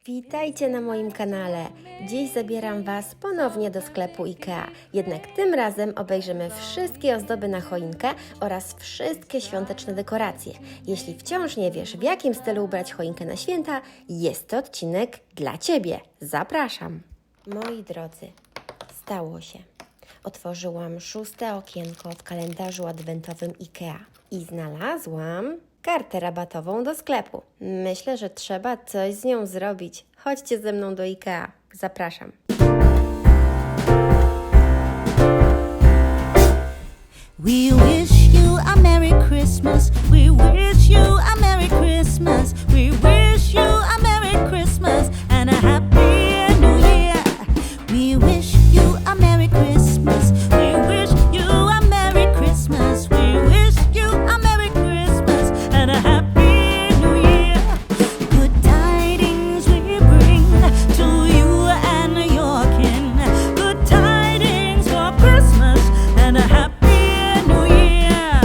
Witajcie na moim kanale. Dziś zabieram Was ponownie do sklepu IKEA. Jednak tym razem obejrzymy wszystkie ozdoby na choinkę oraz wszystkie świąteczne dekoracje. Jeśli wciąż nie wiesz, w jakim stylu ubrać choinkę na święta, jest to odcinek dla Ciebie. Zapraszam. Moi drodzy, stało się. Otworzyłam 6. okienko w kalendarzu adwentowym IKEA i znalazłam kartę rabatową do sklepu. Myślę, że trzeba coś z nią zrobić. Chodźcie ze mną do IKEA. Zapraszam. We wish you a Merry Christmas. We wish you a Merry Christmas. We wish you a Merry Christmas and a Happy New Year. We wish you a Merry Christmas. We wish you a Merry Christmas. We wish you a Merry Christmas and a Happy New Year. Good tidings we bring to you and your kin. Good tidings for Christmas and a Happy New Year.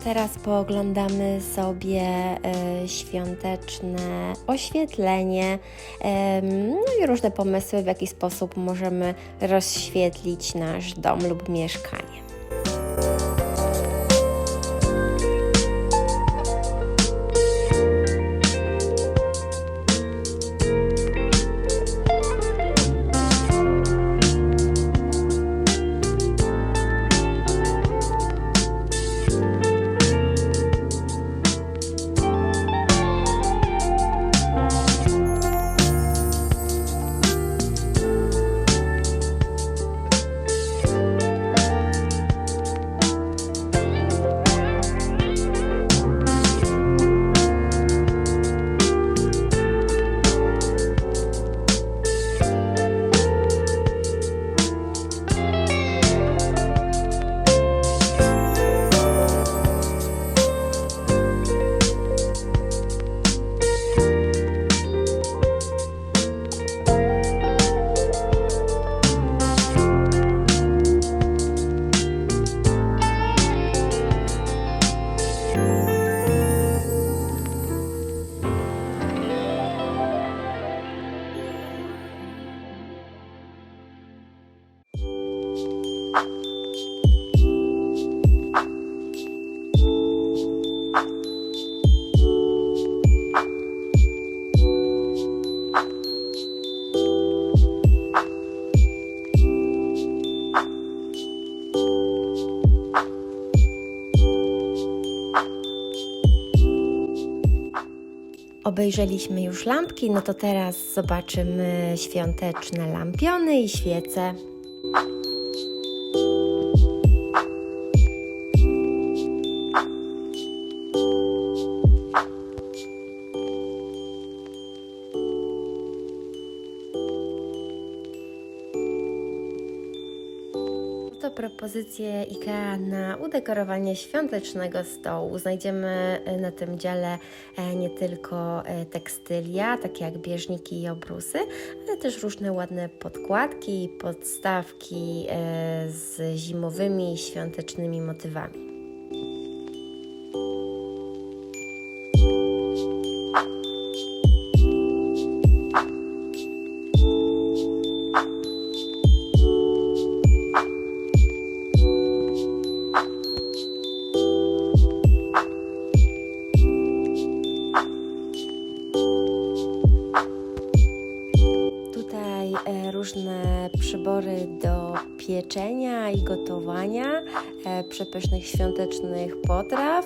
teraz pooglądamy sobie świąteczne oświetlenie, no i różne pomysły, w jaki sposób możemy rozświetlić nasz dom lub mieszkanie. Obejrzeliśmy już lampki, no to teraz zobaczymy świąteczne lampiony i świece. To propozycje IKEA na udekorowanie świątecznego stołu. Znajdziemy na tym dziale nie tylko tekstylia, takie jak bieżniki i obrusy, ale też różne ładne podkładki i podstawki z zimowymi i świątecznymi motywami. Różne przybory do pieczenia i gotowania przepysznych świątecznych potraw,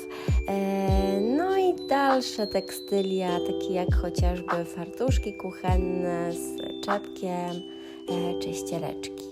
no i dalsze tekstylia, takie jak chociażby fartuszki kuchenne z czepkiem czy ściereczki.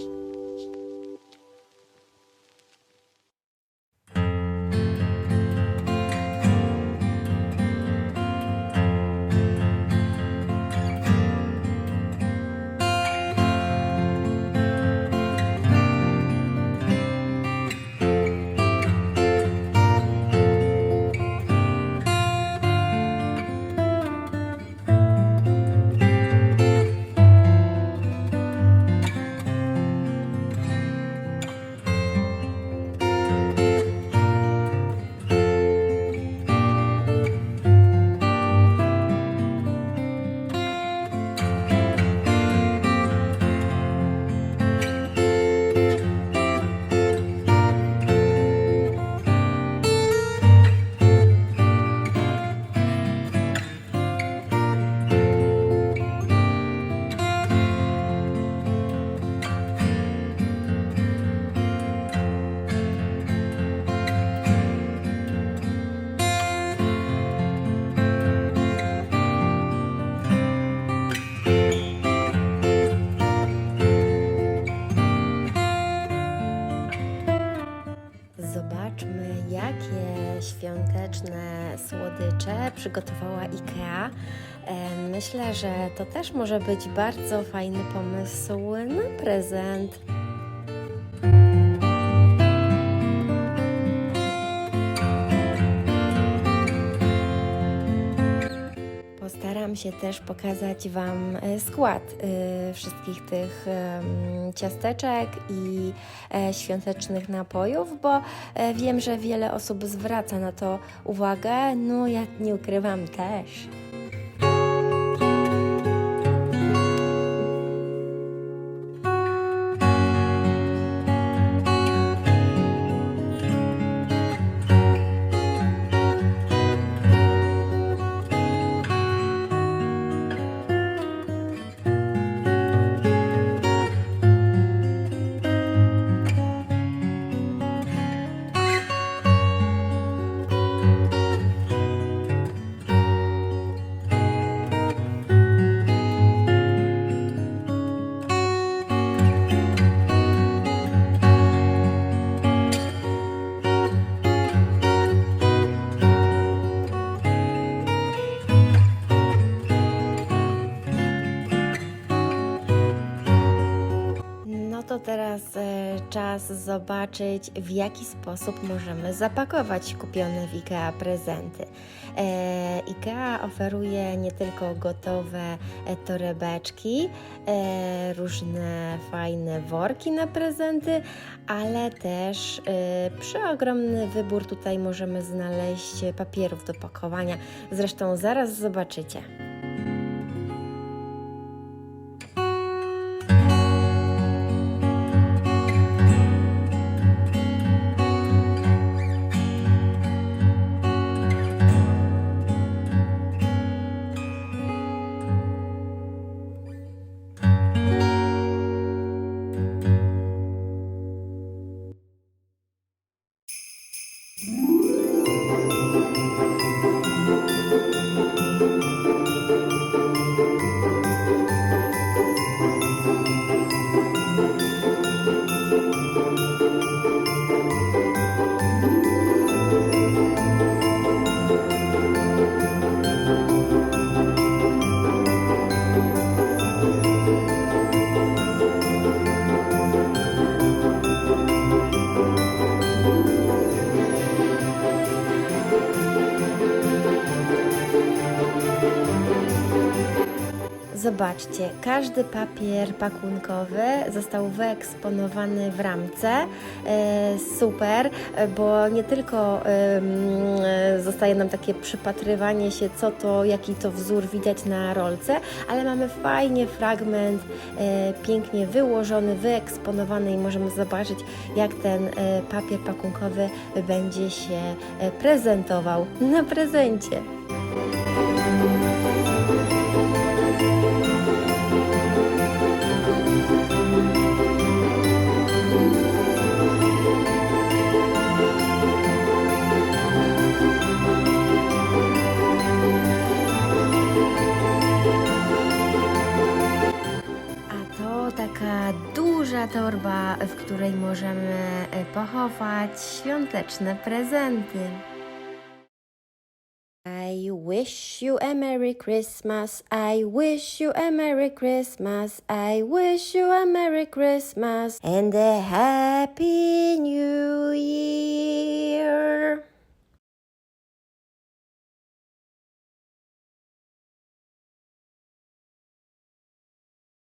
Zobaczmy, jakie świąteczne słodycze przygotowała IKEA. Myślę, że to też może być bardzo fajny pomysł na prezent. Postaram Postaram się też pokazać Wam skład wszystkich tych ciasteczek i świątecznych napojów, bo wiem, że wiele osób zwraca na to uwagę, no ja nie ukrywam też. No to teraz czas zobaczyć, w jaki sposób możemy zapakować kupione w IKEA prezenty. IKEA oferuje nie tylko gotowe torebeczki, różne fajne worki na prezenty, ale też przeogromny wybór tutaj możemy znaleźć papierów do pakowania. Zresztą zaraz zobaczycie. Zobaczcie, każdy papier pakunkowy został wyeksponowany w ramce. Super, bo nie tylko zostaje nam takie przypatrywanie się, co to, jaki to wzór widać na rolce, ale mamy fajnie fragment, pięknie wyłożony, wyeksponowany i możemy zobaczyć, jak ten papier pakunkowy będzie się prezentował na prezencie. Taka duża torba, w której możemy pochować świąteczne prezenty. I wish you a Merry Christmas, I wish you a Merry Christmas, I wish you a Merry Christmas and a Happy New Year.